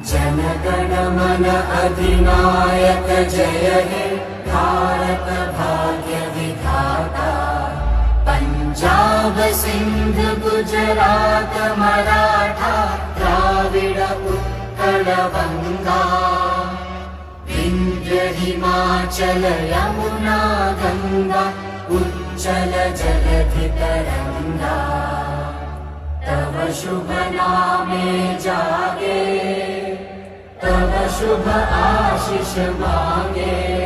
जनगणमन अधिनायक जय हे भारत भाग्य विधाता। पंजाब सिंध गुजरात मराठा द्राविड उत्कल गंगा। विंध्य हिमाचल यमुना गंगा उच्चल जलधि तरंगा। तव शुभ नामे जागे, तव शुभ आशीष मांगे।